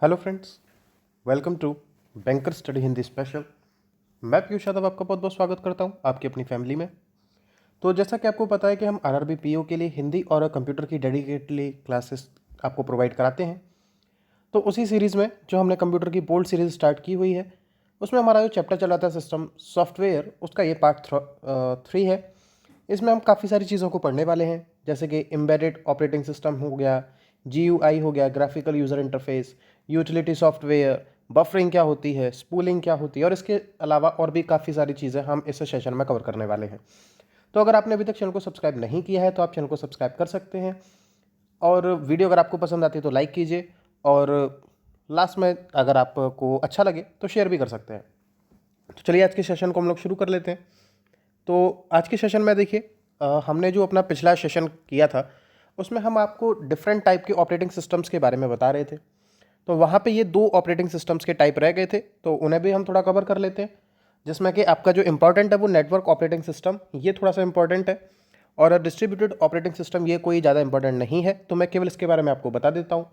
Hello friends, welcome to banker study Hindi special. मैं पीयूष यादव आपका बहुत बहुत स्वागत करता हूं आपकी अपनी फैमिली में। तो जैसा कि आपको पता है कि हम आरआरबी पीओ के लिए हिंदी और कंप्यूटर की डेडिकेटली क्लासेस आपको प्रोवाइड कराते हैं। तो उसी सीरीज़ में जो हमने कंप्यूटर की बोल्ड सीरीज़ स्टार्ट की हुई है, उसमें हमारा जो चैप्टर चला था सिस्टम सॉफ्टवेयर, उसका ये पार्ट 3 है। इसमें हम काफ़ी सारी चीज़ों को पढ़ने वाले हैं, जैसे कि एम्बेडेड ऑपरेटिंग सिस्टम हो गया, जीयूआई हो गया, graphical user interface, utility software, buffering क्या होती है, स्पूलिंग क्या होती है, और इसके अलावा और भी काफ़ी सारी चीज़ें हम इस सेशन में कवर करने वाले हैं। तो अगर आपने अभी तक चैनल को सब्सक्राइब नहीं किया है तो आप चैनल को सब्सक्राइब कर सकते हैं, और वीडियो अगर आपको पसंद आती है तो लाइक कीजिए, और लास्ट में अगर आपको अच्छा लगे तो शेयर भी कर सकते हैं। तो चलिए आज के सेशन को हम लोग शुरू कर लेते हैं। तो आज के सेशन में देखिए, हमने जो अपना पिछला सेशन किया था उसमें हम आपको डिफरेंट टाइप के ऑपरेटिंग सिस्टम्स के बारे में बता रहे थे। तो वहाँ पे ये दो ऑपरेटिंग सिस्टम्स के टाइप रह गए थे, तो उन्हें भी हम थोड़ा कवर कर लेते हैं। जिसमें कि आपका जो इंपॉर्टेंट है वो नेटवर्क ऑपरेटिंग सिस्टम, ये थोड़ा सा इंपॉर्टेंट है, और डिस्ट्रीब्यूटेड ऑपरेटिंग सिस्टम ये कोई ज़्यादा इंपॉर्टेंट नहीं है, तो मैं केवल इसके बारे में आपको बता देता हूँ।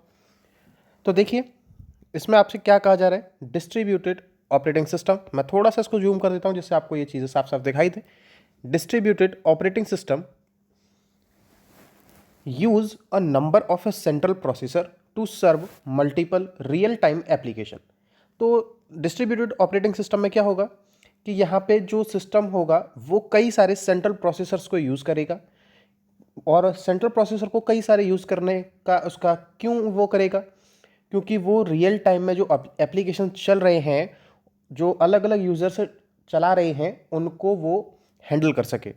तो देखिए, इसमें आपसे क्या कहा जा रहा है, डिस्ट्रीब्यूटेड ऑपरेटिंग सिस्टम। मैं थोड़ा सा इसको जूम कर देता हूँ जिससे आपको ये चीज़ें साफ साफ दिखाई दे। Distributed operating system use a number of a central processor to serve multiple real time application। तो डिस्ट्रीब्यूटेड ऑपरेटिंग सिस्टम में क्या होगा कि यहाँ पे जो सिस्टम होगा वो कई सारे सेंट्रल प्रोसेसर्स को यूज़ करेगा, और सेंट्रल प्रोसेसर को कई सारे यूज़ करने का उसका क्यों वो करेगा, क्योंकि वो रियल टाइम में जो एप्लीकेशन चल रहे हैं, जो अलग अलग यूज़र्स चला रहे हैं, उनको वो हैंडल कर सके।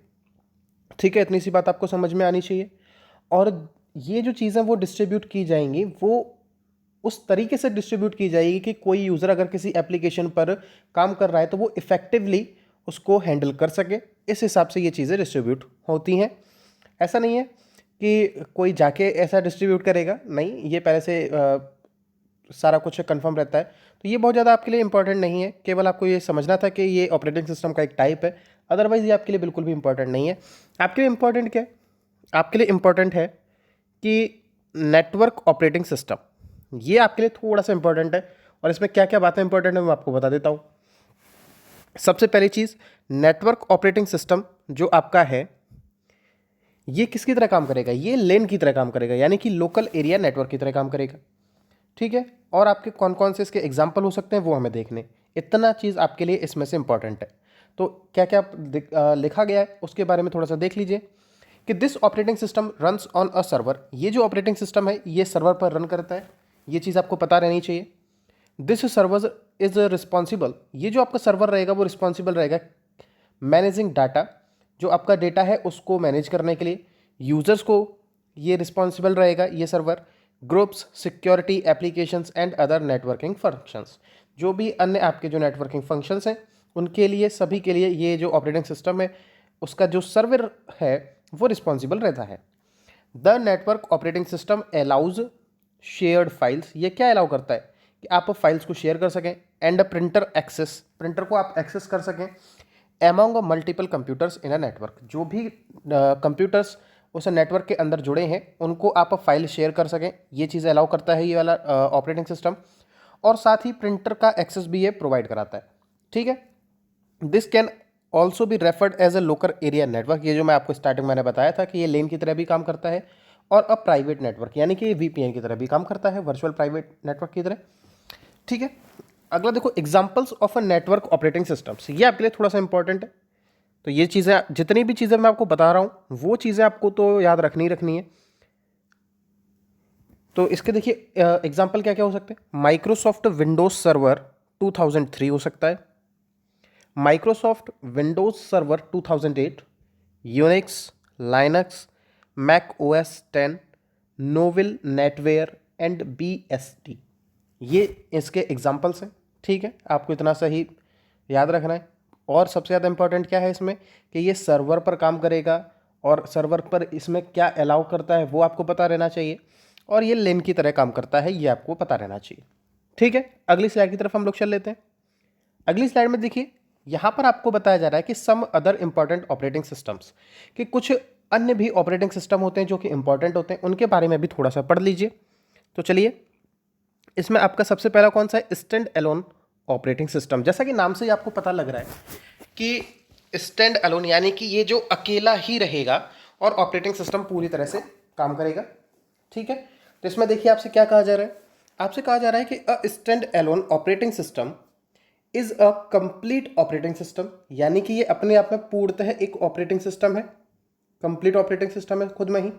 ठीक है, इतनी सी बात आपको समझ में आनी चाहिए। और ये जो चीज़ें वो डिस्ट्रीब्यूट की जाएंगी, वो उस तरीके से डिस्ट्रीब्यूट की जाएगी कि कोई यूज़र अगर किसी एप्लीकेशन पर काम कर रहा है तो वो इफ़ेक्टिवली उसको हैंडल कर सके। इस हिसाब से ये चीज़ें डिस्ट्रीब्यूट होती हैं। ऐसा नहीं है कि कोई जाके ऐसा डिस्ट्रीब्यूट करेगा, नहीं, ये पहले से सारा कुछ कंफर्म रहता है। तो ये बहुत ज़्यादा आपके लिए इंपॉर्टेंट नहीं है, केवल आपको ये समझना था कि ये ऑपरेटिंग सिस्टम का एक टाइप है। अदरवाइज़ ये आपके लिए बिल्कुल भी इंपॉर्टेंट नहीं है। आपके लिए इंपॉर्टेंट क्या है? आपके लिए इंपॉर्टेंट है कि नेटवर्क ऑपरेटिंग सिस्टम, ये आपके लिए थोड़ा सा इंपॉर्टेंट है। और इसमें क्या क्या बातें इंपॉर्टेंट है मैं आपको बता देता हूँ। सबसे पहली चीज़, नेटवर्क ऑपरेटिंग सिस्टम जो आपका है, ये किसकी तरह काम करेगा? ये लेन की तरह काम करेगा, यानी कि लोकल एरिया नेटवर्क की तरह काम करेगा। ठीक है, और आपके कौन कौन से इसके एग्जाम्पल हो सकते हैं वो हमें देखने, इतना चीज़ आपके लिए इसमें से इंपॉर्टेंट है। तो क्या क्या लिखा गया है उसके बारे में थोड़ा सा देख लीजिए कि this operating system runs on a server. ये जो ऑपरेटिंग सिस्टम है ये सर्वर पर रन करता है, ये चीज़ आपको पता रहनी चाहिए। दिस सर्वर इज रिस्पॉन्सिबल, ये जो आपका सर्वर रहेगा वो रिस्पॉन्सिबल रहेगा मैनेजिंग डाटा, जो आपका डेटा है उसको मैनेज करने के लिए। यूज़र्स को ये रिस्पॉन्सिबल रहेगा ये server. Groups, security, applications and other networking functions, जो भी अन्य आपके जो नेटवर्किंग फंक्शंस हैं उनके लिए, सभी के लिए ये जो ऑपरेटिंग सिस्टम है उसका जो सर्वर है वो रिस्पॉन्सिबल रहता है। The network operating system allows shared files, ये क्या अलाउ करता है कि आप फाइल्स को शेयर कर सकें, एंड प्रिंटर एक्सेस, प्रिंटर को आप एक्सेस कर सकें, among multiple computers in a network, जो भी कंप्यूटर्स उस नेटवर्क के अंदर जुड़े हैं उनको आप फाइल शेयर कर सकें, ये चीज़ अलाउ करता है ये वाला ऑपरेटिंग सिस्टम। और साथ ही प्रिंटर का एक्सेस भी ये प्रोवाइड कराता है। ठीक है, दिस कैन ऑल्सो भी referred as a local area network, ये जो मैं आपको स्टार्टिंग मैंने बताया था कि ये लेन की तरह भी काम करता है, और अ प्राइवेट नेटवर्क, यानी कि वीपीएन की तरह भी काम करता है, वर्चुअल प्राइवेट नेटवर्क की तरह। ठीक है, अगला देखो, examples of a network operating systems, ये आपके लिए थोड़ा सा इंपॉर्टेंट है। तो ये चीज़ें, जितनी भी चीज़ें मैं आपको बता रहा हूँ वो चीज़ें आपको तो याद रखनी है। तो इसके देखिए एग्जांपल क्या क्या हो सकते हैं। माइक्रोसॉफ्ट विंडोज सर्वर 2003 हो सकता है, Microsoft Windows server 2008, Unix, Linux, Mac OS 10, Novell NetWare and BSD, ये इसके एग्जाम्पल्स हैं। ठीक है, आपको इतना सही याद रखना है। और सबसे ज़्यादा इंपॉर्टेंट क्या है इसमें कि ये सर्वर पर काम करेगा, और सर्वर पर इसमें क्या अलाउ करता है वो आपको पता रहना चाहिए, और ये लेन की तरह काम करता है ये आपको पता रहना चाहिए। ठीक है, अगली स्लाइड की तरफ हम लोग चल लेते हैं। अगली स्लाइड में देखिए, यहाँ पर आपको बताया जा रहा है कि some other important operating systems, कि कुछ अन्य भी ऑपरेटिंग सिस्टम होते हैं जो कि इंपॉर्टेंट होते हैं, उनके बारे में भी थोड़ा सा पढ़ लीजिए। तो चलिए, इसमें आपका सबसे पहला कौन सा है, स्टैंड एलोन ऑपरेटिंग सिस्टम। जैसा कि नाम से ही आपको पता लग रहा है कि स्टैंड एलोन यानी कि ये जो अकेला ही रहेगा और ऑपरेटिंग सिस्टम पूरी तरह से काम करेगा। ठीक है, तो इसमें देखिए आपसे क्या कहा जा रहा है, आपसे कहा जा रहा है कि a stand Elon operating system is a complete operating system, यानी कि ये अपने आप में पूर्णतः एक ऑपरेटिंग सिस्टम है, कंप्लीट ऑपरेटिंग सिस्टम है खुद में ही।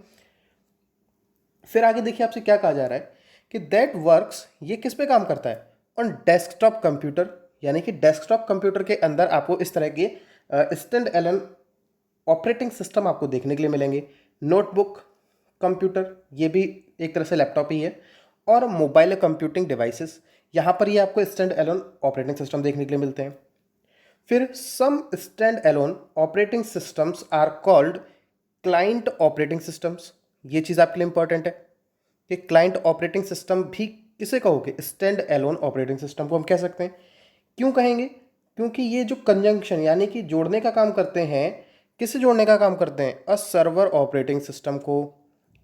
फिर आगे देखिए आपसे क्या कहा जा रहा है कि दैट वर्क्स, ये किस पे काम करता है, ऑन डेस्कटॉप कंप्यूटर, यानी कि डेस्कटॉप कंप्यूटर के अंदर आपको इस तरह के स्टैंड एलोन ऑपरेटिंग सिस्टम आपको देखने के लिए मिलेंगे। नोटबुक कंप्यूटर, ये भी एक तरह से लैपटॉप ही है, और मोबाइल कंप्यूटिंग डिवाइसेस, यहाँ पर ये आपको स्टैंड एलोन ऑपरेटिंग सिस्टम देखने के लिए मिलते हैं। फिर some stand alone operating systems are called client operating systems. ये चीज़ आपके लिए इंपॉर्टेंट है कि क्लाइंट ऑपरेटिंग सिस्टम भी किसे कहोगे, स्टैंड एलोन ऑपरेटिंग सिस्टम को हम कह सकते हैं। क्यों कहेंगे, क्योंकि ये जो कंजंक्शन यानी कि जोड़ने का काम करते हैं, किसे जोड़ने का काम करते हैं, अ सर्वर ऑपरेटिंग सिस्टम को,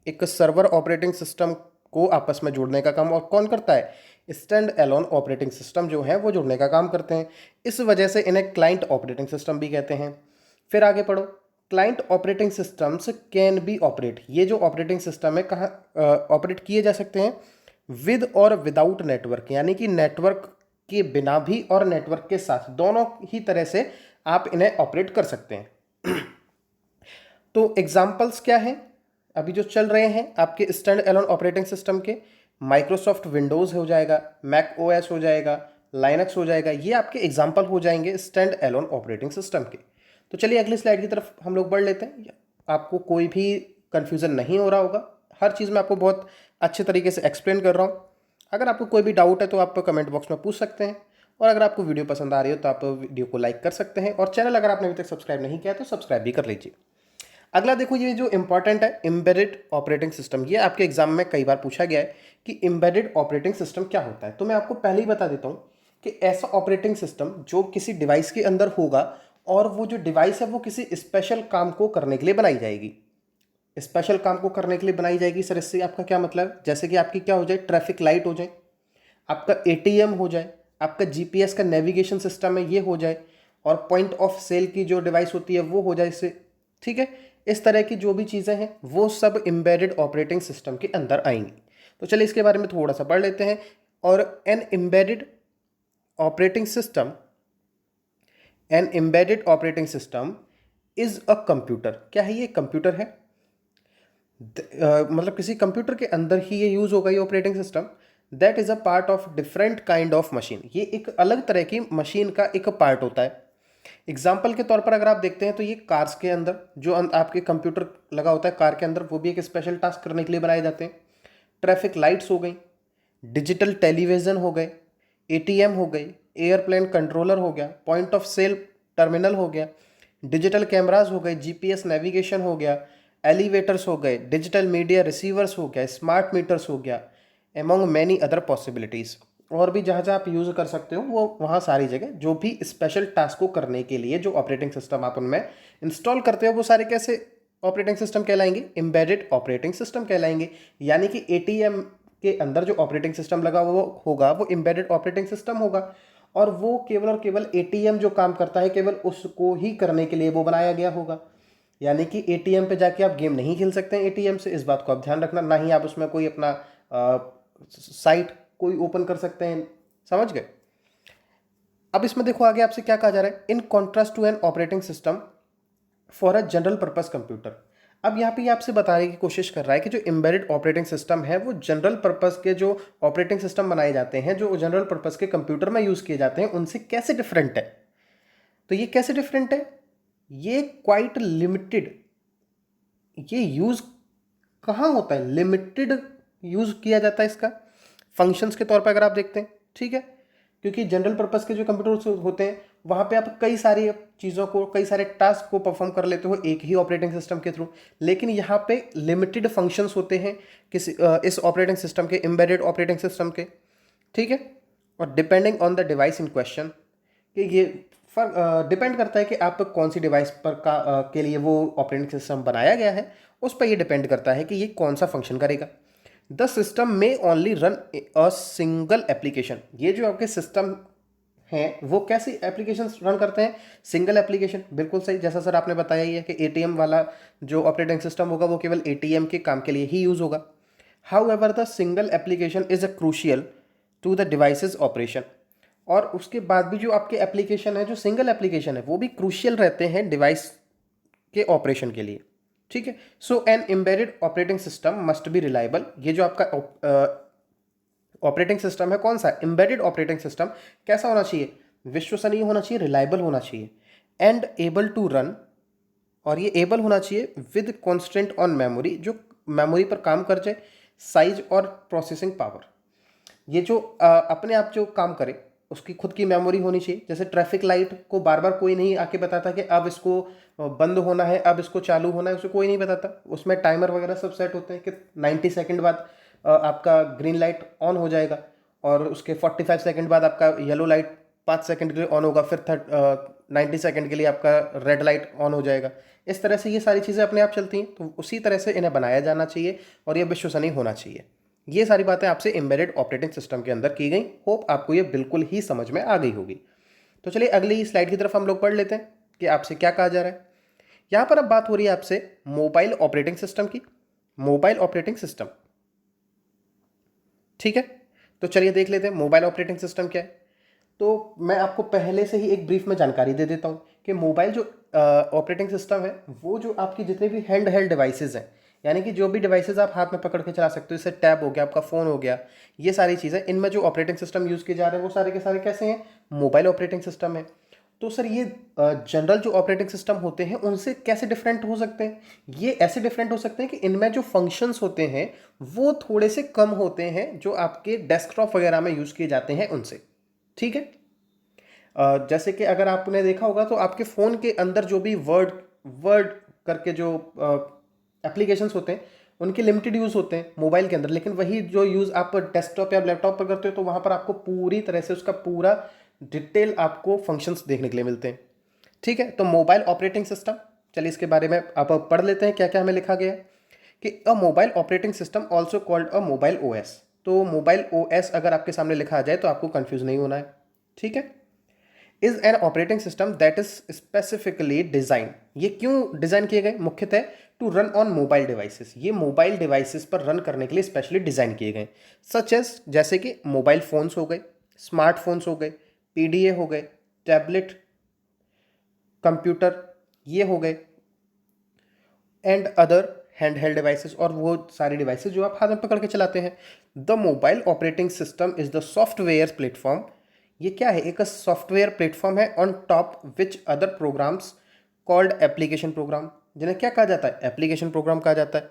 एक सर्वर ऑपरेटिंग सिस्टम को आपस में जोड़ने का काम और कौन करता है, स्टैंड एलोन ऑपरेटिंग सिस्टम जो है वो जोड़ने का काम करते हैं। इस वजह से इन्हें क्लाइंट ऑपरेटिंग सिस्टम भी कहते हैं। फिर आगे पढ़ो, client operating systems can be operate, ये जो ऑपरेटिंग सिस्टम है कहाँ ऑपरेट किए जा सकते हैं, विद और विदाउट नेटवर्क, यानी कि नेटवर्क के बिना भी और नेटवर्क के साथ, दोनों ही तरह से आप इन्हें ऑपरेट कर सकते हैं। तो एग्जाम्पल्स क्या हैं अभी जो चल रहे हैं आपके स्टैंड एलोन ऑपरेटिंग सिस्टम के, माइक्रोसॉफ्ट विंडोज़ हो जाएगा, मैक ओएस हो जाएगा, लाइनक्स हो जाएगा, ये आपके एग्जाम्पल हो जाएंगे स्टैंड एलोन ऑपरेटिंग सिस्टम के। तो चलिए अगली स्लाइड की तरफ हम लोग बढ़ लेते हैं। आपको कोई भी कन्फ्यूज़न नहीं हो रहा होगा, हर चीज़ में आपको बहुत अच्छे तरीके से एक्सप्लेन कर रहा हूँ। अगर आपको कोई भी डाउट है तो आप कमेंट बॉक्स में पूछ सकते हैं, और अगर आपको वीडियो पसंद आ रही हो तो आप वीडियो को लाइक कर सकते हैं, और चैनल अगर आपने अभी तक सब्सक्राइब नहीं किया तो सब्सक्राइब भी कर लीजिए। अगला देखो, ये जो इंपॉर्टेंट है एम्बेडेड ऑपरेटिंग सिस्टम, ये आपके एग्जाम में कई बार पूछा गया है कि एम्बेडेड ऑपरेटिंग सिस्टम क्या होता है। तो मैं आपको पहले ही बता देता हूँ कि ऐसा ऑपरेटिंग सिस्टम जो किसी डिवाइस के अंदर होगा, और वो जो डिवाइस है वो किसी स्पेशल काम को करने के लिए बनाई जाएगी। स्पेशल काम को करने के लिए बनाई जाएगी सर, इससे आपका क्या मतलब, जैसे कि आपकी क्या हो जाए, ट्रैफिक लाइट हो जाए, आपका एटीएम हो जाए, आपका जीपीएस का नेविगेशन सिस्टम है ये हो जाए, और पॉइंट ऑफ सेल की जो डिवाइस होती है वो हो जाए इससे। ठीक है, इस तरह की जो भी चीज़ें हैं वो सब एम्बेडेड ऑपरेटिंग सिस्टम के अंदर आएंगी। तो चलिए इसके बारे में थोड़ा सा पढ़ लेते हैं। और operating system an embedded operating system is a computer, क्या है ये, कंप्यूटर है। मतलब किसी कंप्यूटर के अंदर ही ये यूज़ होगा ये operating system. That is a part of different kind of machine, ये एक अलग तरह की मशीन का एक पार्ट होता है। एग्जाम्पल के तौर पर अगर आप देखते हैं तो ये कार्स के अंदर जो आपके कंप्यूटर लगा होता है कार के अंदर, वो भी एक स्पेशल टास्क करने के लिए बनाए जाते हैं। ट्रैफिक लाइट्स हो गई, डिजिटल टेलीविज़न हो गए, एटीएम हो गई, एयरप्लेन कंट्रोलर हो गया, पॉइंट ऑफ सेल टर्मिनल हो गया, डिजिटल कैमराज हो गए, जीपीएस नेविगेशन हो गया, एलिवेटर्स हो गए, डिजिटल मीडिया रिसीवर्स हो गया, स्मार्ट मीटर्स हो गया, एमॉन्ग मैनी अदर पॉसिबिलिटीज़। और भी जहाँ जहाँ आप यूज़ कर सकते हो वो वहाँ सारी जगह जो भी स्पेशल टास्क को करने के लिए जो ऑपरेटिंग सिस्टम आप उनमें इंस्टॉल करते हो वो सारे कैसे ऑपरेटिंग सिस्टम कहलाएंगे, एम्बेडेड ऑपरेटिंग सिस्टम कहलाएंगे। यानी कि एटीएम के अंदर जो ऑपरेटिंग सिस्टम लगा वो होगा वो एम्बेडेड ऑपरेटिंग सिस्टम होगा, और वो केवल और केवल एटीएम जो काम करता है केवल उसको ही करने के लिए वो बनाया गया होगा। यानी कि एटीएम पे जाके आप गेम नहीं खेल सकते हैं एटीएम से, इस बात को आप ध्यान रखना, ना ही आप उसमें कोई अपना साइट कोई ओपन कर सकते हैं, समझ गए। अब इसमें देखो आगे आपसे क्या कहा जा रहा है, in contrast to an operating system for a general purpose computer. अब यहाँ पे ये आपसे बताने की कोशिश कर रहा है कि जो एम्बेडेड ऑपरेटिंग सिस्टम है वो जनरल पर्पस के जो ऑपरेटिंग सिस्टम बनाए जाते हैं, जो जनरल पर्पस के कंप्यूटर में यूज़ किए जाते हैं, उनसे कैसे डिफरेंट है। तो ये कैसे डिफरेंट है, ये क्वाइट लिमिटेड, ये यूज़ कहाँ होता है, लिमिटेड यूज़ किया जाता है इसका फंक्शंस के तौर पर अगर आप देखते हैं। ठीक है, क्योंकि जनरल पर्पस के जो कंप्यूटर होते हैं वहाँ पे आप कई सारी चीज़ों को, कई सारे टास्क को परफॉर्म कर लेते हो एक ही ऑपरेटिंग सिस्टम के थ्रू, लेकिन यहाँ पे लिमिटेड फंक्शंस होते हैं किसी इस ऑपरेटिंग सिस्टम के, एम्बेडेड ऑपरेटिंग सिस्टम के। ठीक है, और depending on the device in question, कि ये डिपेंड करता है कि आप कौन सी डिवाइस पर के लिए वो ऑपरेटिंग सिस्टम बनाया गया है, उस पर ये डिपेंड करता है कि ये कौन सा फंक्शन करेगा। द सिस्टम में only run a single application. ये जो आपके सिस्टम हैं वो कैसी एप्लीकेशन रन करते हैं? सिंगल एप्लीकेशन, बिल्कुल सही। जैसा सर आपने बताया ही है कि एटीएम वाला जो ऑपरेटिंग सिस्टम होगा वो केवल एटीएम के काम के लिए ही यूज़ होगा। However the single application is a crucial to the devices operation. और उसके बाद भी जो आपके एप्लीकेशन है, जो सिंगल एप्लीकेशन है, वो भी क्रूशियल रहते हैं डिवाइस के ऑपरेशन के लिए। ठीक है। So an embedded operating system must be reliable. ये जो आपका ऑपरेटिंग सिस्टम है, कौन सा? एम्बेडेड ऑपरेटिंग सिस्टम कैसा होना चाहिए? विश्वसनीय होना चाहिए, रिलायबल होना चाहिए, एंड एबल टू रन। और ये एबल होना चाहिए विद कॉन्स्टेंट ऑन मेमोरी, जो मेमोरी पर काम कर जाए, साइज और प्रोसेसिंग पावर। ये जो अपने आप जो काम करे उसकी खुद की मेमोरी होनी चाहिए। जैसे ट्रैफिक लाइट को बार बार कोई नहीं आके बताता कि अब इसको बंद होना है, अब इसको चालू होना है, उसे कोई नहीं बताता। उसमें टाइमर वगैरह सब सेट होते हैं कि 90 सेकंड बाद आपका ग्रीन लाइट ऑन हो जाएगा, और उसके 45 सेकंड बाद आपका येलो लाइट 5 सेकंड के लिए ऑन होगा, फिर 90 सेकंड के लिए आपका रेड लाइट ऑन हो जाएगा। इस तरह से ये सारी चीज़ें अपने आप चलती हैं, तो उसी तरह से इन्हें बनाया जाना चाहिए और ये विश्वसनीय होना चाहिए। ये सारी बातें आपसे एम्बेडेड ऑपरेटिंग सिस्टम के अंदर की गई। होप आपको ये बिल्कुल ही समझ में आ गई होगी। तो चलिए अगली स्लाइड की तरफ हम लोग पढ़ लेते हैं कि आपसे क्या कहा जा रहा है। यहाँ पर अब बात हो रही है आपसे मोबाइल ऑपरेटिंग सिस्टम की। मोबाइल ऑपरेटिंग सिस्टम, ठीक है। तो चलिए देख लेते हैं मोबाइल ऑपरेटिंग सिस्टम क्या है। तो मैं आपको पहले से ही एक ब्रीफ में जानकारी दे देता हूँ कि मोबाइल जो ऑपरेटिंग सिस्टम है, वो जो आपकी जितने भी हैंड हेल्ड डिवाइसेज हैं, यानी कि जो भी डिवाइसेज आप हाथ में पकड़ के चला सकते हो, जैसे टैब हो गया, आपका फ़ोन हो गया, ये सारी चीज़ें, इनमें जो ऑपरेटिंग सिस्टम यूज़ किए जा रहे हैं वो सारे के सारे कैसे हैं? मोबाइल ऑपरेटिंग सिस्टम है। तो सर ये जनरल जो ऑपरेटिंग सिस्टम होते हैं उनसे कैसे डिफरेंट हो सकते हैं? ये ऐसे डिफरेंट हो सकते हैं कि इनमें जो फंक्शंस होते हैं वो थोड़े से कम होते हैं जो आपके डेस्कटॉप वगैरह में यूज़ किए जाते हैं उनसे। ठीक है। जैसे कि अगर आपने देखा होगा तो आपके फ़ोन के अंदर जो भी वर्ड वर्ड करके जो एप्लीकेशंस होते हैं उनके लिमिटेड यूज़ होते हैं मोबाइल के अंदर, लेकिन वही जो यूज़ आप डेस्कटॉप या लैपटॉप पर करते हो तो वहाँ पर आपको पूरी तरह से उसका पूरा डिटेल आपको फंक्शंस देखने के लिए मिलते हैं। ठीक है। तो मोबाइल ऑपरेटिंग सिस्टम, चलिए इसके बारे में आप पढ़ लेते हैं क्या क्या हमें लिखा गया है कि अ mobile operating system also called a mobile OS. तो मोबाइल ओएस अगर आपके सामने लिखा आ जाए तो आपको कंफ्यूज नहीं होना है। ठीक है। Is an operating system that is specifically design. ये क्यों डिजाइन किए गए? मुख्यतः to run on mobile devices. ये मोबाइल डिवाइसेस पर रन करने के लिए स्पेशली डिजाइन किए गए। सच एज, जैसे कि मोबाइल फोन्स हो गए, स्मार्टफोन्स हो गए, पीडीए हो गए, टैबलेट, कंप्यूटर, ये हो गए, and other hand held devices, और वो सारे डिवाइसेस जो आप हाथ में पकड़ के चलाते हैं। The mobile operating system is the software platform. ये क्या है? एक सॉफ्टवेयर प्लेटफॉर्म है on top which other programs called application program, जिन्हें क्या कहा जाता है? एप्लीकेशन प्रोग्राम कहा जाता है।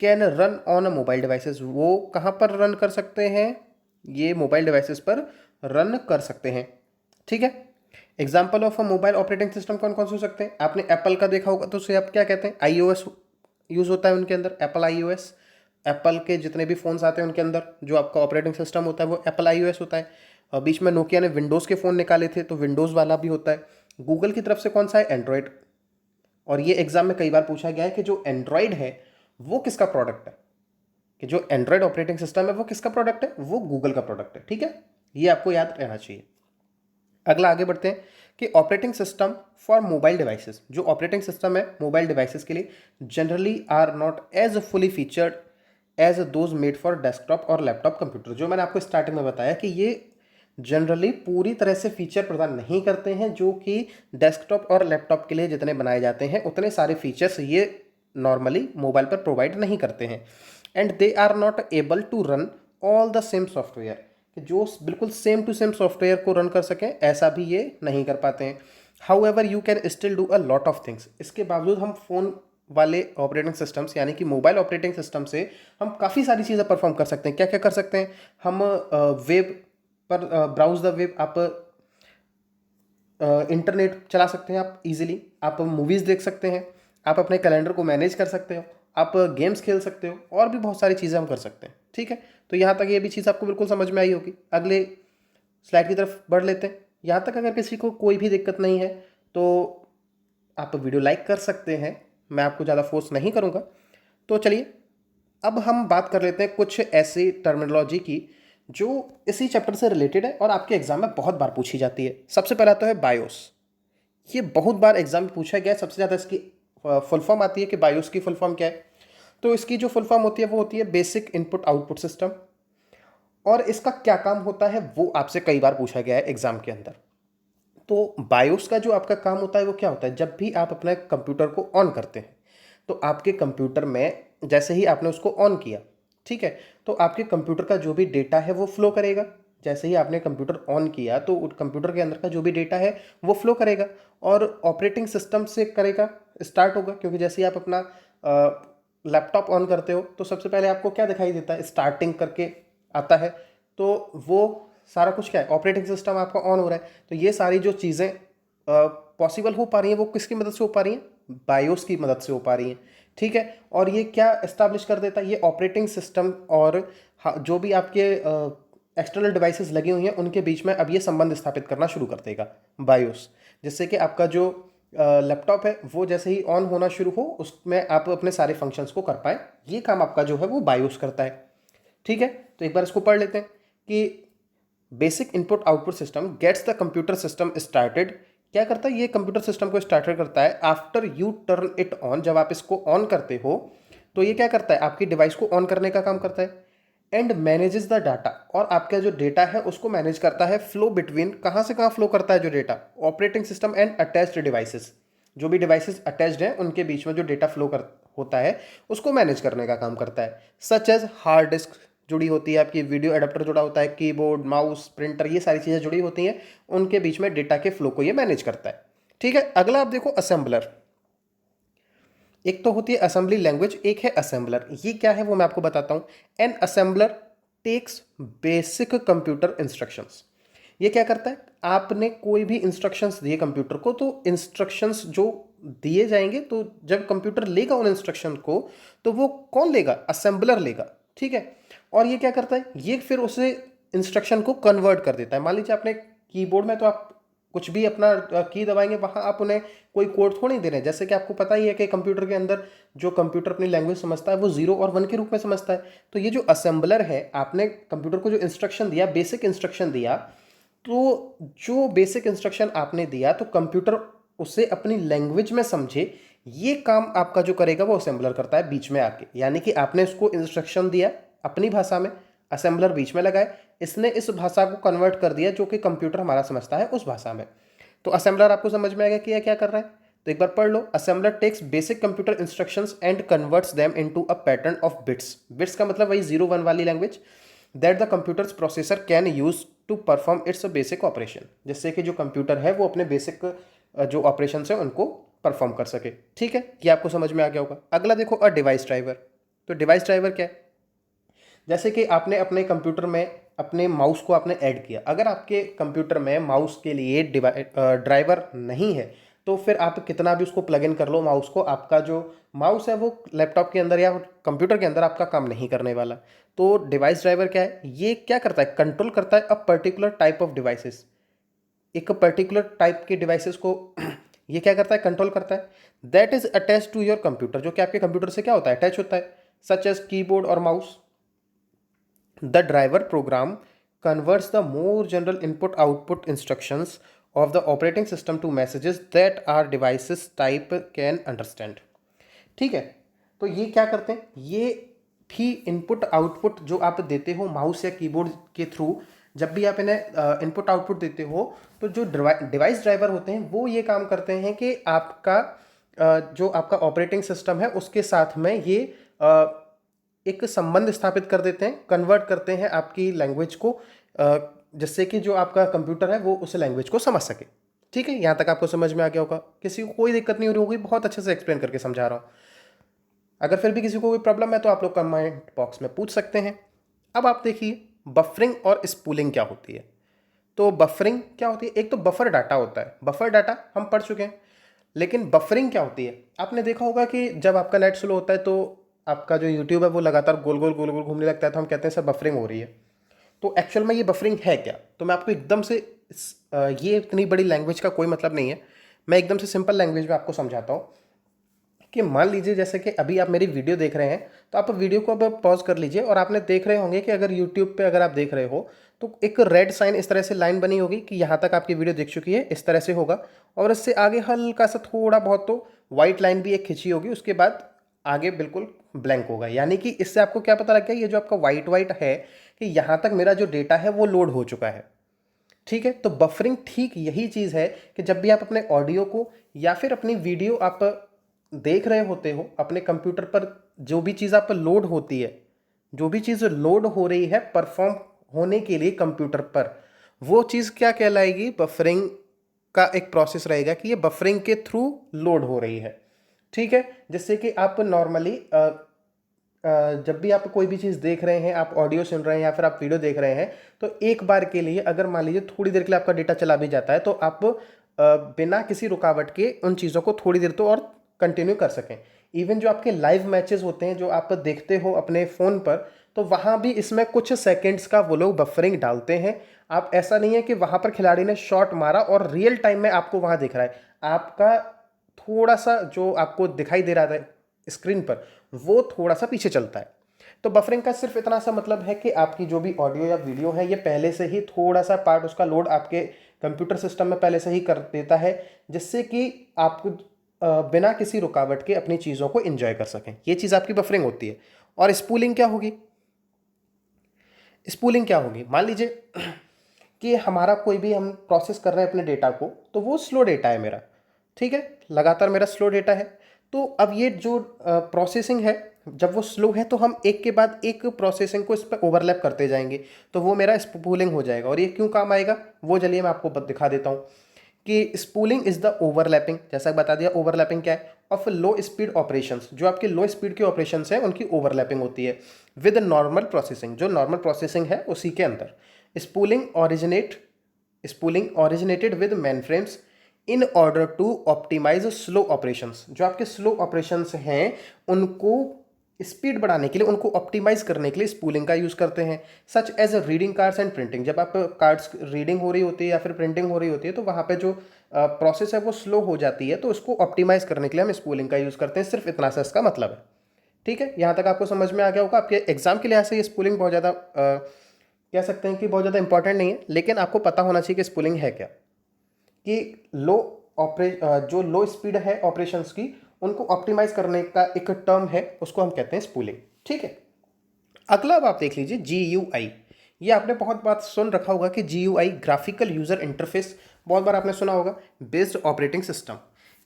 Can run on a mobile devices, वो कहाँ पर रन कर सकते हैं? ये मोबाइल डिवाइसेस पर रन कर सकते हैं। ठीक है। Example of a mobile operating system कौन कौन से हो सकते हैं? आपने एप्पल का देखा होगा तो उसे आप क्या कहते हैं? iOS यूज़ होता है उनके अंदर, एप्पल iOS। एप्पल के जितने भी फ़ोन्स आते हैं उनके अंदर जो आपका ऑपरेटिंग सिस्टम होता है वो एप्पल iOS होता है। और बीच में नोकिया ने विंडोज़ के फ़ोन निकाले थे तो विंडोज़ वाला भी होता है। गूगल की तरफ से कौन सा है? एंड्रॉयड। और ये एग्जाम में कई बार पूछा गया है कि जो एंड्रॉयड है वो किसका प्रोडक्ट है, कि जो एंड्रॉयड ऑपरेटिंग सिस्टम है वो किसका प्रोडक्ट है? वो गूगल का प्रोडक्ट है। ठीक है। ये आपको याद रहना चाहिए। अगला आगे बढ़ते हैं कि operating system for mobile devices, जो ऑपरेटिंग सिस्टम है मोबाइल डिवाइसेस के लिए generally are not as fully featured as those made for desktop और लैपटॉप कंप्यूटर। जो मैंने आपको स्टार्टिंग में बताया कि ये जनरली पूरी तरह से फीचर प्रदान नहीं करते हैं जो कि डेस्कटॉप और लैपटॉप के लिए जितने बनाए जाते हैं उतने सारे फीचर्स ये नॉर्मली मोबाइल पर प्रोवाइड नहीं करते हैं। And they are not able to run all the same software, कि जो बिल्कुल सेम टू सेम सॉफ्टवेयर को रन कर सकें ऐसा भी ये नहीं कर पाते हैं। However you can still do a lot of things. इसके बावजूद हम फ़ोन वाले ऑपरेटिंग सिस्टम्स यानी कि मोबाइल ऑपरेटिंग सिस्टम से हम काफ़ी सारी चीज़ें परफॉर्म कर सकते हैं। क्या क्या कर सकते हैं हम? वेब पर ब्राउज द वेब, आप इंटरनेट चला सकते हैं, आप इजीली, आप मूवीज़ देख सकते हैं, आप अपने कैलेंडर को मैनेज कर सकते हो, आप गेम्स खेल सकते हो, और भी बहुत सारी चीज़ें हम कर सकते हैं। ठीक है। तो यहाँ तक ये भी चीज़ आपको बिल्कुल समझ में आई होगी। अगले स्लाइड की तरफ बढ़ लेते हैं। यहाँ तक अगर किसी को कोई भी दिक्कत नहीं है तो आप वीडियो लाइक कर सकते हैं, मैं आपको ज़्यादा फोर्स नहीं करूँगा। तो चलिए अब हम बात कर लेते हैं कुछ ऐसी टर्मिनोलॉजी की जो इसी चैप्टर से रिलेटेड है और आपके एग्जाम में बहुत बार पूछी जाती है। सबसे पहला तो है बायोस। ये बहुत बार एग्जाम में पूछा गया है। सबसे ज़्यादा इसकी फुल फॉर्म आती है कि बायोस की फुल फॉर्म क्या है। तो इसकी जो फुल फॉर्म होती है वो होती है बेसिक इनपुट आउटपुट सिस्टम। और इसका क्या काम होता है वो आपसे कई बार पूछा गया है एग्जाम के अंदर। तो बायोस का जो आपका काम होता है वो क्या होता है, जब भी आप अपने कंप्यूटर को ऑन करते हैं तो आपके कंप्यूटर में जैसे ही आपने उसको ऑन किया, ठीक है, तो आपके कंप्यूटर का जो भी डेटा है वो फ्लो करेगा। जैसे ही आपने कंप्यूटर ऑन किया तो कंप्यूटर के अंदर का जो भी डेटा है वो फ्लो करेगा और ऑपरेटिंग सिस्टम से करेगा, स्टार्ट होगा। क्योंकि जैसे ही आप अपना लैपटॉप ऑन करते हो तो सबसे पहले आपको क्या दिखाई देता है, स्टार्टिंग करके आता है। तो वो सारा कुछ क्या है, ऑपरेटिंग सिस्टम आपका ऑन हो रहा है। तो ये सारी जो चीज़ें पॉसिबल हो पा रही हैं वो किसकी मदद से हो पा रही हैं, बायोस की मदद से हो पा रही हैं, ठीक है। और ये क्या इस्टेब्लिश कर देता है, ये ऑपरेटिंग सिस्टम और जो भी आपके एक्सटर्नल डिवाइसेस लगी हुई हैं उनके बीच में अब ये संबंध स्थापित करना शुरू कर देगा बायोस। जिससे कि आपका जो लैपटॉप है वो जैसे ही ऑन होना शुरू हो उसमें आप अपने सारे फंक्शंस को कर पाए। ये काम आपका जो है वो बायोस करता है, ठीक है। तो एक बार इसको पढ़ लेते हैं कि basic input output system gets the computer system started. क्या करता है, ये कंप्यूटर सिस्टम को स्टार्टेड करता है after U turn it on. जब आप इसको ऑन करते हो तो ये क्या करता है, आपकी डिवाइस को ऑन करने का काम करता है। एंड मैनेजेस द डाटा, और आपका जो डेटा है उसको मैनेज करता है। फ्लो बिटवीन, कहाँ से कहाँ फ्लो करता है जो data, operating system and attached devices. जो भी डिवाइसेस अटैच्ड हैं उनके बीच में जो डेटा फ्लो कर होता है उसको मैनेज करने का काम करता है। सच एज हार्ड डिस्क जुड़ी होती है, आपकी वीडियो एडाप्टर जुड़ा होता है, कीबोर्ड, माउस, प्रिंटर, ये सारी चीज़ें जुड़ी होती हैं। उनके बीच में डेटा के फ्लो को ये मैनेज करता है, ठीक है। अगला आप देखो असेंबलर। एक तो होती है असेंबली लैंग्वेज, एक है असेंबलर। ये क्या है वो मैं आपको बताता हूँ। An assembler takes basic computer instructions. ये क्या करता है, आपने कोई भी इंस्ट्रक्शंस दिए कंप्यूटर को तो इंस्ट्रक्शंस जो दिए जाएंगे तो जब कंप्यूटर लेगा उन इंस्ट्रक्शन को तो वो कौन लेगा, असेंबलर लेगा, ठीक है। और ये क्या करता है, ये फिर उसे इंस्ट्रक्शन को कन्वर्ट कर देता है। मान लीजिए आपने कीबोर्ड में तो आप कुछ भी अपना की दबाएंगे, वहाँ आप उन्हें कोई कोड थोड़ी दे रहे हैं। जैसे कि आपको पता ही है कि कंप्यूटर के अंदर जो कंप्यूटर अपनी लैंग्वेज समझता है वो 0 और 1 के रूप में समझता है। तो ये जो असेंबलर है, आपने कंप्यूटर को जो इंस्ट्रक्शन दिया, बेसिक इंस्ट्रक्शन दिया, तो जो बेसिक इंस्ट्रक्शन आपने दिया तो कंप्यूटर उसे अपनी लैंग्वेज में समझे। ये काम आपका जो करेगा वो असेंबलर करता है बीच में आके। यानी कि आपने उसको इंस्ट्रक्शन दिया अपनी भाषा में, असेंबलर बीच में लगाए, इसने इस भाषा को कन्वर्ट कर दिया जो कि कंप्यूटर हमारा समझता है उस भाषा में। तो असेंबलर आपको समझ में आ गया कि यह क्या कर रहा है। तो एक बार पढ़ लो, assembler takes basic computer instructions and converts them into a pattern of bits. Bits का मतलब वही 0 1 वाली language that the computer's processor can use to perform its basic operation. जिससे कि जो कंप्यूटर है वो अपने बेसिक जो ऑपरेशन है उनको परफॉर्म कर सके, ठीक है। ये आपको समझ में आ गया होगा। अगला देखो अ डिवाइस ड्राइवर। तो डिवाइस ड्राइवर क्या है, जैसे कि आपने अपने कंप्यूटर में अपने माउस को आपने ऐड किया। अगर आपके कंप्यूटर में माउस के लिए ड्राइवर नहीं है तो फिर आप कितना भी उसको प्लग इन कर लो माउस को, आपका जो माउस है वो लैपटॉप के अंदर या कंप्यूटर के अंदर आपका काम नहीं करने वाला। तो डिवाइस ड्राइवर क्या है, ये क्या करता है, कंट्रोल करता है a particular type of devices. एक पर्टिकुलर टाइप के डिवाइसेस को ये क्या करता है, कंट्रोल करता है। That is attach to your computer, जो कि आपके कंप्यूटर से क्या होता है, अटैच होता है, सच एज कीबोर्ड और mouse. The driver program converts the more general input-output instructions of the operating system to messages that our devices type can understand. ठीक है। तो ये क्या करते हैं, ये भी इनपुट आउटपुट जो आप देते हो माउस या कीबोर्ड के थ्रू, जब भी आप इन्हें इनपुट आउटपुट देते हो तो जो डिवाइस ड्राइवर होते हैं वो ये काम करते हैं कि आपका जो आपका ऑपरेटिंग सिस्टम है उसके साथ में ये एक संबंध स्थापित कर देते हैं, कन्वर्ट करते हैं आपकी लैंग्वेज को, जिससे कि जो आपका कंप्यूटर है वो उस लैंग्वेज को समझ सके, ठीक है। यहाँ तक आपको समझ में आ गया होगा, किसी को कोई दिक्कत नहीं हो रही होगी, बहुत अच्छे से एक्सप्लेन करके समझा रहा हूँ। अगर फिर भी किसी को कोई प्रॉब्लम है तो आप लोग कमेंट बॉक्स में पूछ सकते हैं। अब आप देखिए बफरिंग और स्पूलिंग क्या होती है। तो बफरिंग क्या होती है, एक तो बफर डाटा होता है, बफर डाटा हम पढ़ चुके हैं। लेकिन बफरिंग क्या होती है, आपने देखा होगा कि जब आपका नेट स्लो होता है तो आपका जो यूट्यूब है वो लगातार गोल गोल गोल गोल घूमने लगता है, तो हम कहते हैं सर बफरिंग हो रही है। तो एक्चुअल में ये बफरिंग है क्या, तो मैं आपको एकदम से ये इतनी बड़ी लैंग्वेज का कोई मतलब नहीं है, मैं एकदम से सिंपल लैंग्वेज में आपको समझाता हूँ कि मान लीजिए जैसे कि अभी आप मेरी वीडियो देख रहे हैं, तो आप वीडियो को अब पॉज कर लीजिए और आपने देख रहे होंगे कि अगर यूट्यूब पे अगर आप देख रहे हो तो एक रेड साइन इस तरह से लाइन बनी होगी कि यहाँ तक आपकी वीडियो देख चुकी है, इस तरह से होगा। और इससे आगे हल्का सा थोड़ा बहुत तो वाइट लाइन भी एक खिंची होगी, उसके बाद आगे बिल्कुल ब्लैंक होगा। यानी कि इससे आपको क्या पता लग गया, ये जो आपका वाइट वाइट है कि यहाँ तक मेरा जो डेटा है वो लोड हो चुका है। ठीक है, तो बफरिंग ठीक यही चीज़ है कि जब भी आप अपने ऑडियो को या फिर अपनी वीडियो आप देख रहे होते हो अपने कंप्यूटर पर, जो भी चीज़ आप लोड होती है, जो भी चीज़ लोड हो रही है परफॉर्म होने के लिए कंप्यूटर पर, वो चीज़ क्या कहलाएगी, बफरिंग का एक प्रोसेस रहेगा कि ये बफरिंग के थ्रू लोड हो रही है। ठीक है, जिससे कि आप नॉर्मली जब भी आप कोई भी चीज़ देख रहे हैं, आप ऑडियो सुन रहे हैं या फिर आप वीडियो देख रहे हैं, तो एक बार के लिए अगर मान लीजिए थोड़ी देर के लिए आपका डेटा चला भी जाता है, तो आप बिना किसी रुकावट के उन चीज़ों को थोड़ी देर तो और कंटिन्यू कर सकें। इवन जो आपके लाइव मैचेस होते हैं जो आप देखते हो अपने फ़ोन पर, तो वहाँ भी इसमें कुछ सेकेंड्स का वो लोग बफरिंग डालते हैं। आप ऐसा नहीं है कि वहाँ पर खिलाड़ी ने शॉट मारा और रियल टाइम में आपको वहाँ दिख रहा है, आपका थोड़ा सा जो आपको दिखाई दे रहा है स्क्रीन पर वो थोड़ा सा पीछे चलता है। तो बफरिंग का सिर्फ इतना सा मतलब है कि आपकी जो भी ऑडियो या वीडियो है ये पहले से ही थोड़ा सा पार्ट उसका लोड आपके कंप्यूटर सिस्टम में पहले से ही कर देता है, जिससे कि आप बिना किसी रुकावट के अपनी चीज़ों को एंजॉय कर सकें। ये चीज़ आपकी बफरिंग होती है। और स्पूलिंग क्या होगी, स्पूलिंग क्या होगी, मान लीजिए कि हमारा कोई भी हम प्रोसेस कर रहे हैं अपने डेटा को, तो वो स्लो डेटा है मेरा, ठीक है, लगातार मेरा स्लो डेटा है। तो अब ये जो प्रोसेसिंग है, जब वो स्लो है तो हम एक के बाद एक प्रोसेसिंग को इस पर ओवरलैप करते जाएंगे, तो वो मेरा स्पूलिंग हो जाएगा। और ये क्यों काम आएगा वो चलिए मैं आपको दिखा देता हूँ कि स्पूलिंग इज द ओवरलैपिंग, जैसा बता दिया ओवरलैपिंग क्या है, ऑफ लो स्पीड ऑपरेशंस, जो आपके लो स्पीड के ऑपरेशंस हैं उनकी ओवरलैपिंग होती है विद नॉर्मल प्रोसेसिंग, जो नॉर्मल प्रोसेसिंग है उसी के अंदर। Spooling originated with mainframes in order to optimise slow operations, जो आपके स्लो ऑपरेशंस हैं उनको स्पीड बढ़ाने के लिए, उनको ऑप्टिमाइज करने के लिए स्पूलिंग का यूज़ करते हैं। Such as reading cards and printing, जब आप कार्ड्स रीडिंग हो रही होती है या फिर प्रिंटिंग हो रही होती है तो वहाँ पे जो प्रोसेस है वो स्लो हो जाती है, तो उसको ऑप्टिमाइज करने के लिए हम स्पूलिंग का यूज़ करते हैं। सिर्फ इतना सा इसका मतलब है। ठीक है, यहाँ तक आपको समझ में आ गया होगा। आपके एग्जाम के लिहाज से ये स्पूलिंग बहुत ज़्यादा कह सकते हैं कि बहुत ज़्यादा इंपॉर्टेंट नहीं है, लेकिन आपको पता होना चाहिए कि स्पूलिंग है क्या, कि जो लो स्पीड है ऑपरेशंस की उनको ऑप्टिमाइज करने का एक टर्म है, उसको हम कहते हैं स्पूलिंग। ठीक है, अगला अब आप देख लीजिए GUI। ये आपने बहुत बात सुन रखा होगा कि GUI ग्राफिकल यूज़र इंटरफेस, बहुत बार आपने सुना होगा बेस्ड ऑपरेटिंग सिस्टम,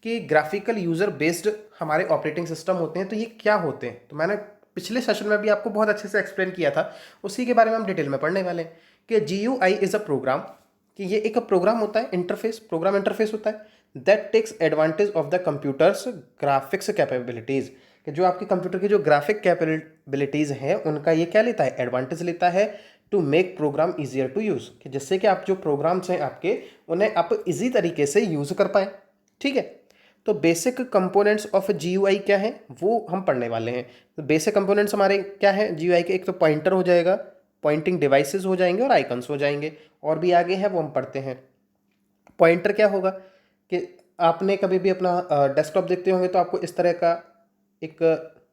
कि ग्राफिकल यूज़र बेस्ड हमारे ऑपरेटिंग सिस्टम होते हैं। तो ये क्या होते हैं, तो मैंने पिछले सेशन में भी आपको बहुत अच्छे से एक्सप्लेन किया था, उसी के बारे में हम डिटेल में पढ़ने वाले हैं कि GUI इज़ अ प्रोग्राम, कि ये एक प्रोग्राम होता है, इंटरफेस, प्रोग्राम इंटरफेस होता है that takes advantage of the computer's graphics capabilities, कि जो आपके कंप्यूटर की जो ग्राफिक कैपेबिलिटीज़ हैं उनका ये क्या लेता है, एडवांटेज लेता है to make program easier to use, कि जिससे कि आप जो प्रोग्राम्स हैं आपके उन्हें आप इजी तरीके से यूज़ कर पाएँ। ठीक है, तो बेसिक कंपोनेंट्स ऑफ GUI क्या है वो हम पढ़ने वाले हैं। तो बेसिक कंपोनेंट्स हमारे क्या है GUI के, एक तो पॉइंटर हो जाएगा, पॉइंटिंग डिवाइसेस हो जाएंगे और आइकन्स हो जाएंगे, और भी आगे है वो हम पढ़ते हैं। पॉइंटर क्या होगा कि आपने कभी भी अपना डेस्कटॉप देखते होंगे तो आपको इस तरह का एक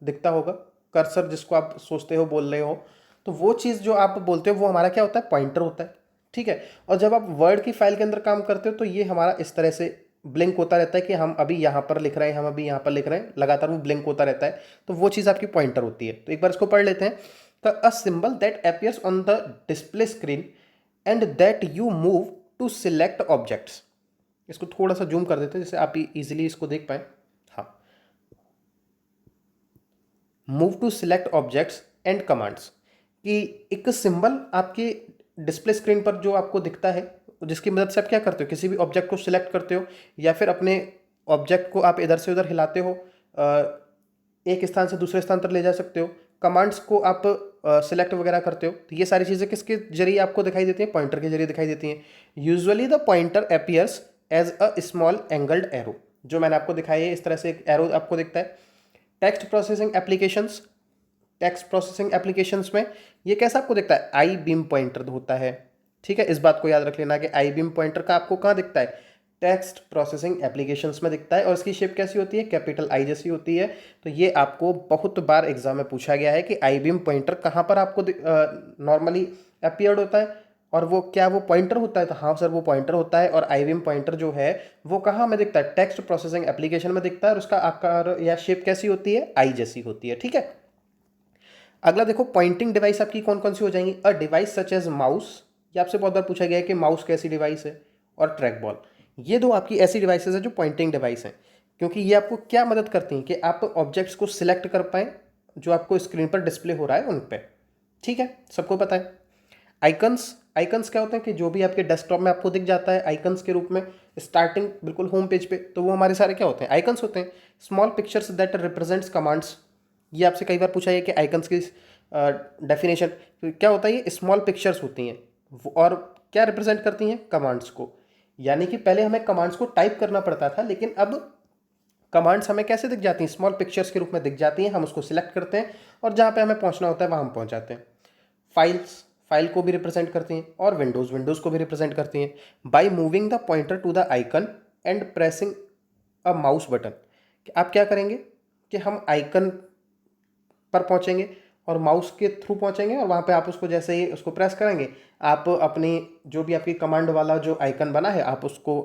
दिखता होगा कर्सर, जिसको आप सोचते हो बोल रहे हो, तो वो चीज़ जो आप बोलते हो वो हमारा क्या होता है, पॉइंटर होता है। ठीक है, और जब आप वर्ड की फाइल के अंदर काम करते हो तो ये हमारा इस तरह से ब्लिंक होता रहता है कि हम अभी यहाँ पर लिख रहे हैं, हम अभी यहाँ पर लिख रहे हैं, लगातार वो ब्लिंक होता रहता है, तो वो चीज़ आपकी पॉइंटर होती है। तो एक बार इसको पढ़ लेते हैं। तो a symbol that appears on the display screen and that you move to select objects. इसको थोड़ा सा जूम कर देते हैं जिससे आप इजीली इसको देख पाएँ। हाँ, move to select objects and commands, कि एक सिंबल आपके डिस्प्ले स्क्रीन पर जो आपको दिखता है, जिसकी मदद से आप क्या करते हो, किसी भी ऑब्जेक्ट को सिलेक्ट करते हो या फिर अपने ऑब्जेक्ट को आप इधर से उधर हिलाते हो, एक स्थान से दूसरे स्थान पर ले जा सकते हो, कमांड्स को आप सिलेक्ट वगैरह करते हो। तो ये सारी चीज़ें किसके जरिए आपको दिखाई देती हैं, पॉइंटर के जरिए दिखाई देती हैं। Usually the pointer appears as a small angled arrow, जो मैंने आपको दिखाई है इस तरह से एक एरो आपको दिखता है। Text processing applications, text processing applications में ये कैसा आपको दिखता है, आई बीम पॉइंटर होता है। ठीक है, इस बात को याद रख लेना कि आई बीम पॉइंटर का आपको कहाँ दिखता है, टेक्स्ट प्रोसेसिंग एप्लीकेशंस में दिखता है और इसकी शेप कैसी होती है, कैपिटल आई जैसी होती है। तो ये आपको बहुत बार एग्जाम में पूछा गया है कि आई बीम पॉइंटर कहाँ पर आपको नॉर्मली अपियर्ड होता है, और वो क्या वो पॉइंटर होता है, तो हाँ सर वो पॉइंटर होता है। और आई बीम पॉइंटर जो है वो कहाँ में दिखता है, टेक्स्ट प्रोसेसिंग एप्लीकेशन में दिखता है, और उसका आकार या शेप कैसी होती है, आई जैसी होती है। ठीक है, अगला देखो, पॉइंटिंग डिवाइस आपकी कौन कौन सी हो जाएंगी, a device such as mouse, ये आपसे बहुत बार पूछा गया है कि माउस कैसी डिवाइस है, और ट्रैक बॉल। ये दो आपकी ऐसी डिवाइसेस है जो पॉइंटिंग डिवाइस हैं, क्योंकि ये आपको क्या मदद करती हैं कि आप ऑब्जेक्ट्स को सिलेक्ट कर पाएँ जो आपको स्क्रीन पर डिस्प्ले हो रहा है उन पे। ठीक है, सबको पता है। आइकन्स, आइकन्स क्या होते हैं कि जो भी आपके डेस्कटॉप में आपको दिख जाता है आइकन्स के रूप में स्टार्टिंग बिल्कुल होम पेज पे, तो वो हमारे सारे क्या होते हैं, आइकन्स होते हैं। Small pictures that represents commands, ये आपसे कई बार पूछा है कि आइकन्स की डेफिनेशन क्या होता है, ये स्मॉल पिक्चर्स होती हैं और क्या रिप्रेजेंट करती हैं, कमांड्स को। यानी कि पहले हमें कमांड्स को टाइप करना पड़ता था, लेकिन अब कमांड्स हमें कैसे दिख जाती हैं, स्मॉल पिक्चर्स के रूप में दिख जाती हैं। हम उसको सिलेक्ट करते हैं और जहाँ पे हमें पहुँचना होता है वहाँ हम पहुँच जाते हैं। फाइल्स, फाइल को भी रिप्रेजेंट करती हैं, और विंडोज़, विंडोज़ को भी रिप्रेजेंट करती हैं। By moving the pointer to the icon and pressing a mouse button, आप क्या करेंगे कि हम आइकन पर पहुंचेंगे और माउस के थ्रू पहुंचेंगे, और वहां पे आप उसको जैसे ही उसको प्रेस करेंगे, आप अपनी जो भी आपकी कमांड वाला जो आइकन बना है आप उसको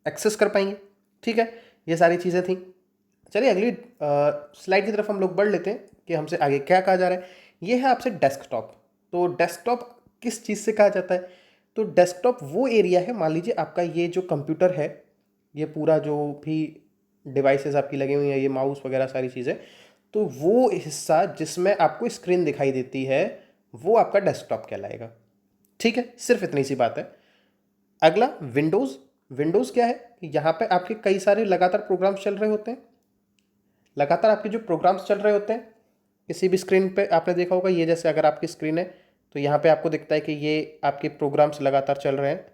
एक्सेस कर पाएंगे। ठीक है, ये सारी चीज़ें थी। चलिए अगली स्लाइड की तरफ हम लोग बढ़ लेते हैं कि हमसे आगे क्या कहा जा रहा है। ये है आपसे डेस्कटॉप। तो डेस्कटॉप किस चीज़ से कहा जाता है, तो डेस्कटॉप वो एरिया है, मान लीजिए आपका ये जो कंप्यूटर है, ये पूरा जो भी डिवाइसेस आपकी लगी हुई हैं, ये माउस वगैरह सारी चीज़ें, तो वो हिस्सा जिसमें आपको स्क्रीन दिखाई देती है वो आपका डेस्कटॉप कहलाएगा। ठीक है, सिर्फ इतनी सी बात है। अगला विंडोज़, विंडोज़ क्या है कि यहाँ पे आपके कई सारे लगातार प्रोग्राम्स चल रहे होते हैं। लगातार आपके जो प्रोग्राम्स चल रहे होते हैं किसी भी स्क्रीन पे आपने देखा होगा, ये जैसे अगर आपकी स्क्रीन है तो यहाँ पे आपको दिखता है कि ये आपके प्रोग्राम्स लगातार चल रहे हैं,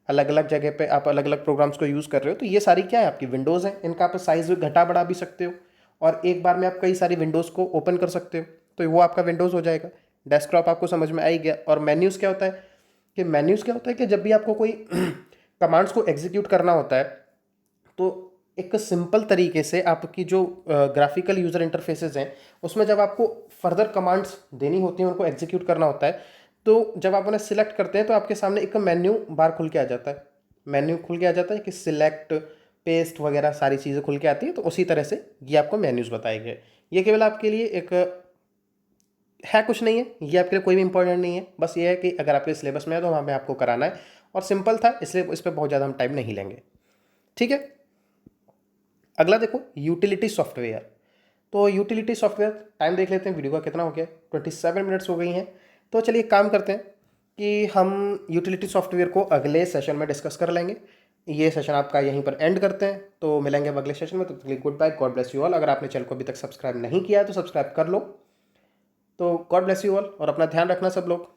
अलग अलग जगह पे आप अलग अलग प्रोग्राम्स को यूज़ कर रहे हो, तो ये सारी क्या है, आपकी विंडोज़ हैं। इनका आप साइज़ घटा बढ़ा भी सकते हो, और एक बार में आप कई सारी विंडोज़ को ओपन कर सकते हो, तो वो आपका विंडोज़ हो जाएगा। डेस्कटॉप आपको समझ में आ ही गया। और मेन्यूज़ क्या होता है कि मेन्यूज़ क्या होता है कि जब भी आपको कोई कमांड्स को एग्जीक्यूट करना होता है, तो एक सिंपल तरीके से आपकी जो ग्राफिकल यूज़र इंटरफेसेस हैं उसमें जब आपको फर्दर कमांड्स देनी होती हैं, उनको एग्जीक्यूट करना होता है, तो जब आप उन्हें सिलेक्ट करते हैं तो आपके सामने एक मेन्यू बार खुल के आ जाता है। मेन्यू खुल के आ जाता है कि सिलेक्ट, पेस्ट वगैरह सारी चीज़ें खुल के आती हैं, तो उसी तरह से ये आपको मेन्यूज़ बताए गए। ये केवल आपके लिए एक है, कुछ नहीं है, ये आपके लिए कोई भी इंपॉर्टेंट नहीं है, बस ये है कि अगर आपके सिलेबस में है तो वहाँ पे आपको कराना है, और सिंपल था इसलिए इस पर बहुत ज़्यादा हम टाइम नहीं लेंगे। ठीक है, अगला देखो यूटिलिटी सॉफ्टवेयर। तो यूटिलिटी सॉफ्टवेयर टाइम देख लेते हैं, वीडियो का कितना हो गया, 27 मिनट्स हो गई हैं। तो चलिए एक काम करते हैं कि हम यूटिलिटी सॉफ्टवेयर को अगले सेशन में डिस्कस कर लेंगे। ये सेशन आपका यहीं पर एंड करते हैं, तो मिलेंगे अब अगले सेशन में। तो goodbye, God bless you all. अगर आपने चैनल को अभी तक सब्सक्राइब नहीं किया है तो सब्सक्राइब कर लो। तो गॉड ब्लेस यू ऑल और अपना ध्यान रखना सब लोग।